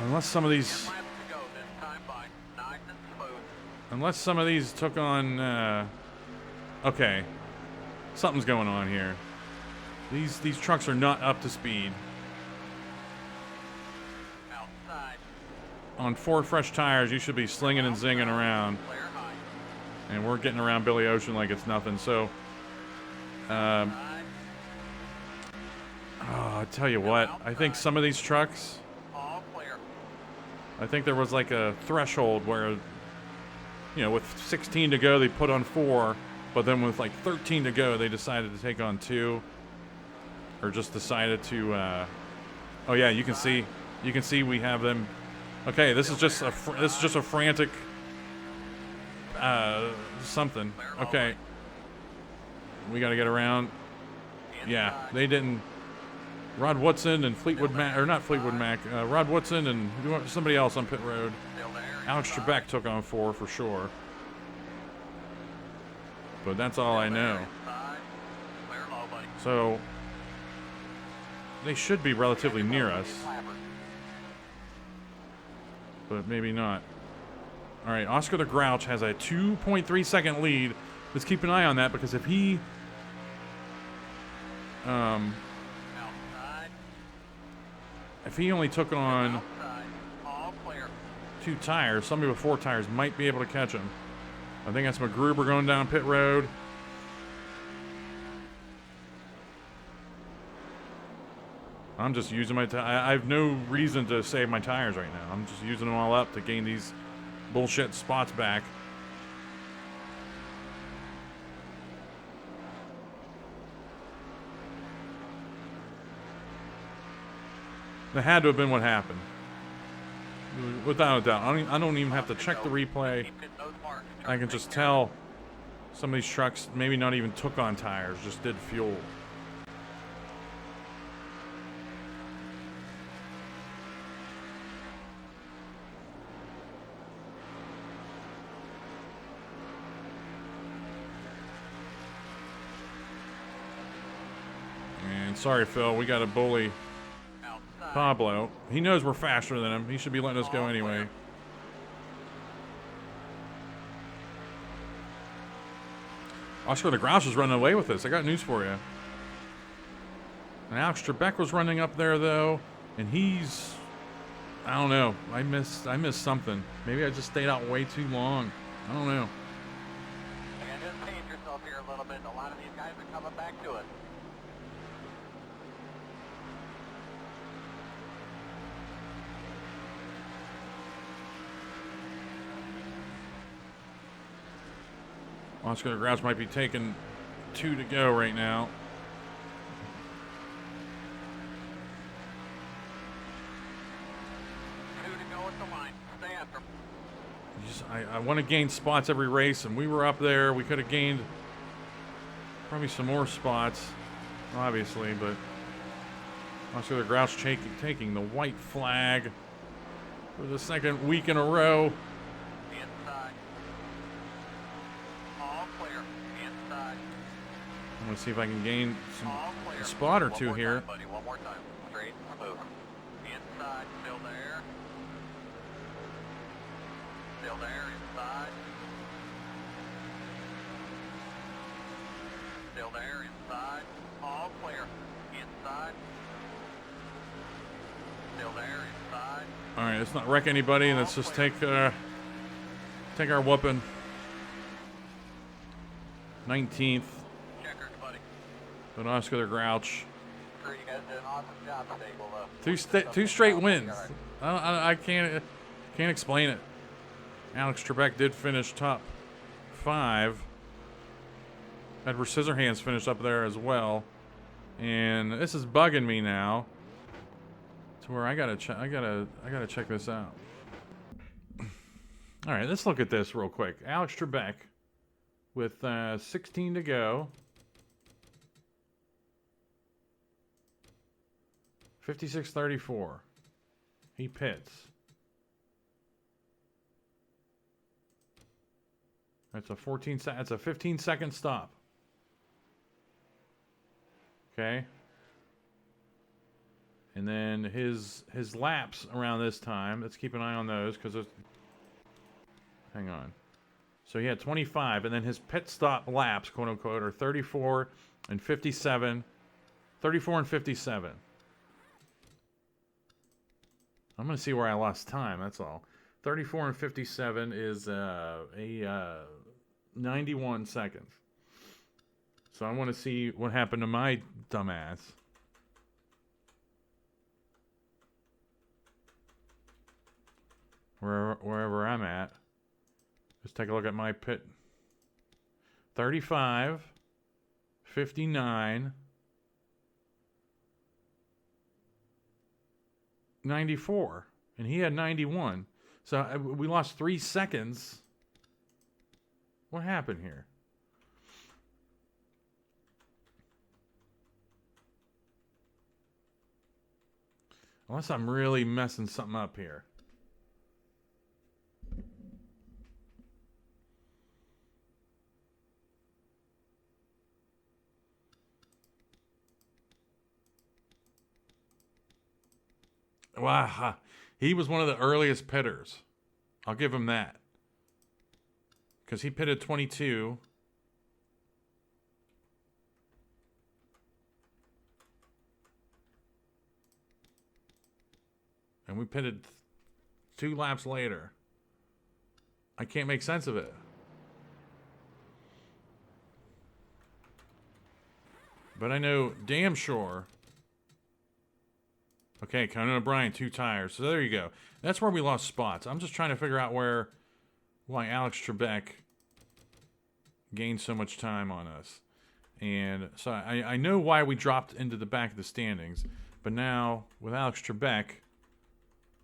Unless some of these, 10 laps to go. This time by nice and smooth. unless some of these took on, okay, something's going on here. These trucks are not up to speed. Outside. On 4 fresh tires, you should be slinging and zinging around, Clear high. and we're getting around Billy Ocean like it's nothing. So, Side. I tell you what, I think some of these trucks, All clear. I think there was like a threshold where, you know, with 16 to go, they put on 4, but then with like 13 to go, they decided to take on 2, or just decided to. Oh yeah, you can see we have them. Okay, this is just a frantic something. Okay, we got to get around. Yeah, they didn't. Rod Woodson and Fleetwood Mac, or not Fleetwood Mac, Rod Woodson and somebody else on pit road. Still there. Alex Trebek took on 4 for sure. But that's all I know. Side. Clear low, buddy. So they should be relatively near us, but maybe not. All right, Oscar the Grouch has a 2.3 second lead. Let's keep an eye on that because if he Outside. if he only took on Outside. All clear. 2 tires, somebody with 4 tires might be able to catch him. I think that's McGruber going down pit road. I'm just using my I have no reason to save my tires right now. I'm just using them all up to gain these bullshit spots back. That had to have been what happened. Without a doubt. I don't even have to check the replay. Keep hitting those marks. I can just tell some of these trucks maybe not even took on tires, just did fuel. And sorry, Phil, we got to bully Outside. Pablo. He knows we're faster than him. He should be letting us go anyway. Oscar the Grouch is running away with this. I got news for you. And Alex Trebek was running up there though, and he's, I don't know. I missed something. Maybe I just stayed out way too long. I don't know. And just change yourself here a little bit. A lot of these guys are coming back to it. Oscar the Grouch might be taking 2 to go right now. Two to go at the line. Stay after 'em. I want to gain spots every race, and we were up there. We could have gained probably some more spots, obviously, but Oscar the Grouch taking the white flag for the 2nd week in a row. Inside. All clear. Inside. I'm going to see if I can gain All clear. a spot or One 2 more here. Time, buddy. One more time. Straight and smooth. Inside. Still there. Still there. Inside. Still there, inside. All clear. Inside. Still there, inside. All right, let's not wreck anybody. Let's just take our whooping. 19th. Checkers, buddy. But Oscar the Grouch. Sure, you guys did an awesome job today. We'll, Two straight wins. I can't explain it. Alex Trebek did finish top 5. Edward Scissorhands finished up there as well, and this is bugging me now. To where I gotta check this out. All right, let's look at this real quick. Alex Trebek with 16 to go. 56:34. He pits. That's a 15-second stop. Okay. And then his laps around this time. Let's keep an eye on those because hang on. So he had 25, and then his pit stop laps, quote unquote, are 34 and 57. 34 and 57. I'm gonna see where I lost time. That's all. 34 and 57 is 91 seconds. So I want to see what happened to my dumbass. Wherever I'm at. Just take a look at my pit. 35, 59, 94. And he had 91. So we lost 3 seconds. What happened here? Unless I'm really messing something up here. Wow, he was one of the earliest pitters. I'll give him that. Because he pitted 22. And we pitted 2 laps later. I can't make sense of it. But I know damn sure. Okay, Conan O'Brien, 2 tires. So there you go. That's where we lost spots. I'm just trying to figure out why Alex Trebek gained so much time on us. And so I know why we dropped into the back of the standings. But now, with Alex Trebek,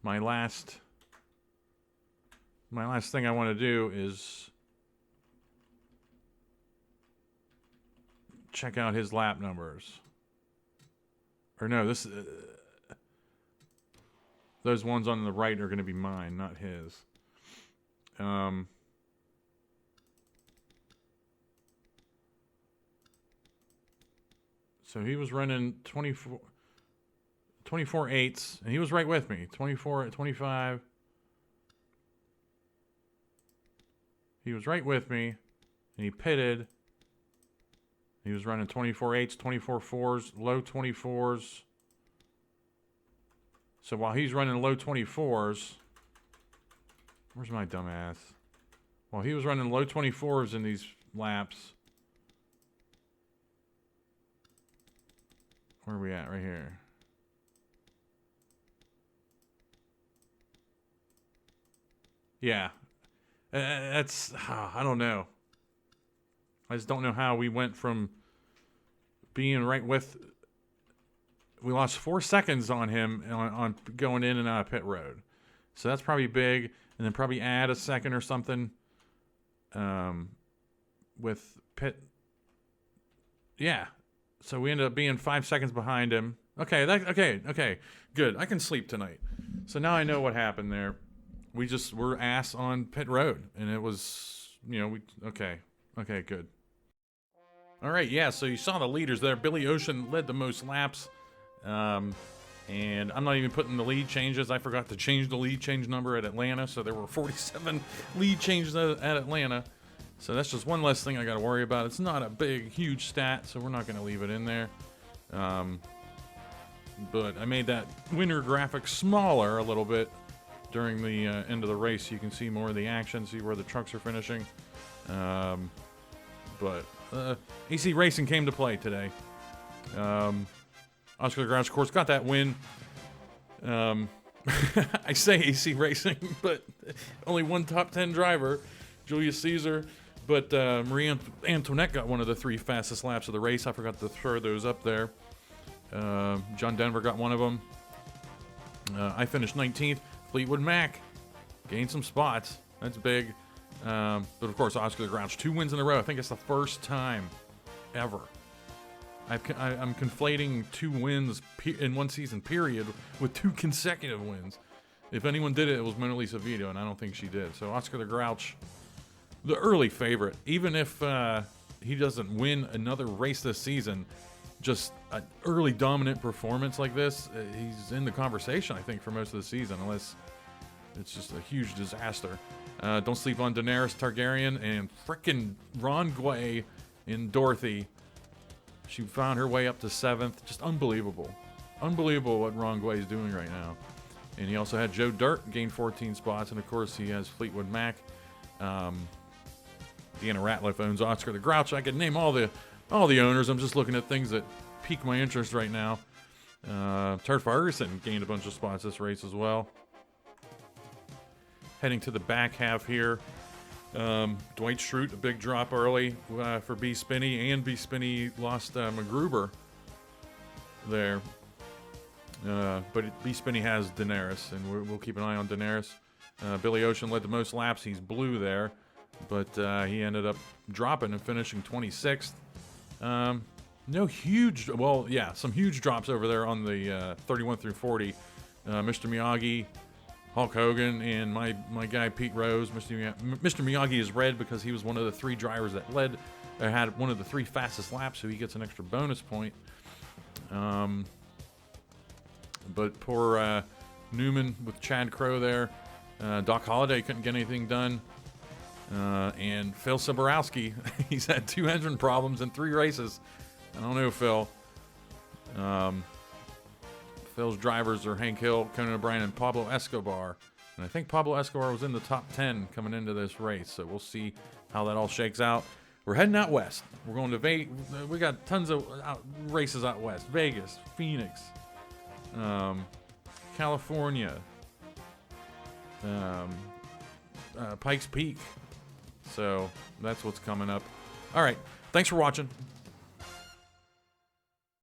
my last thing I want to do is check out his lap numbers. Or no, those ones on the right are going to be mine, not his. So he was running 24 eighths, and he was right with me. 24 at 25. He was right with me, and he pitted. He was running 24 eighths, 24 fours, low 24s. So while he's running low 24s, where's my dumbass? While he was running low 24s in these laps, where are we at? Right here. Yeah. That's, I don't know. I just don't know how we went from being right with, we lost 4 seconds on him on going in and out of pit road. So that's probably big. And then probably add a second or something with pit. Yeah. So we ended up being 5 seconds behind him. Okay, okay, good. I can sleep tonight. So now I know what happened there. We just were ass on pit road, and it was, okay, good. All right, yeah. So you saw the leaders there. Billy Ocean led the most laps, and I'm not even putting the lead changes. I forgot to change the lead change number at Atlanta, so there were 47 lead changes at Atlanta. So that's just one less thing I got to worry about. It's not a big, huge stat, so we're not going to leave it in there. But I made that winner graphic smaller a little bit during the end of the race, so you can see more of the action, see where the trucks are finishing. But AC Racing came to play today. Oscar the Grouch, of course, got that win. I say AC Racing, but only one top 10 driver, Julius Caesar. But Marie Antoinette got one of the 3 fastest laps of the race. I forgot to throw those up there. John Denver got one of them. I finished 19th. Fleetwood Mac gained some spots. That's big. But of course, Oscar the Grouch, 2 wins in a row. I think it's the first time ever. I'm conflating 2 wins in one season period with 2 consecutive wins. If anyone did it, it was Mona Lisa Vito, and I don't think she did. So Oscar the Grouch, the early favorite. Even if he doesn't win another race this season, just an early dominant performance like this, he's in the conversation, I think, for most of the season, unless it's just a huge disaster. Don't sleep on Daenerys Targaryen and frickin' Ron Guay in Dorothy. She found her way up to 7th. Just unbelievable. Unbelievable what Ron Guay is doing right now. And he also had Joe Dirt gain 14 spots, and of course he has Fleetwood Mac. Deanna Ratliff owns Oscar the Grouch. I could name all the owners. I'm just looking at things that pique my interest right now. Turd Ferguson gained a bunch of spots this race as well. Heading to the back half here. Dwight Schrute, a big drop early for B Spinney, and B Spinney lost MacGruber there. But B Spinney has Daenerys, and we'll keep an eye on Daenerys. Billy Ocean led the most laps. He's blue there, but he ended up dropping and finishing 26th. No huge, well, yeah, some huge drops over there on the 31 through 40. Mr. Miyagi, Hulk Hogan, and my guy Pete Rose. Mr. Miyagi is red because he was one of the 3 drivers that had one of the 3 fastest laps, so he gets an extra bonus point. But poor Newman with Chad Crow there. Doc Holliday couldn't get anything done. And Phil Soborowski, he's had 2 engine problems in 3 races. I don't know, Phil. Phil's drivers are Hank Hill, Conan O'Brien, and Pablo Escobar. And I think Pablo Escobar was in the top 10 coming into this race. So we'll see how that all shakes out. We're heading out west. We're going to Vegas. We got tons of races out west. Vegas, Phoenix, California, Pikes Peak. So that's what's coming up. All right. Thanks for watching.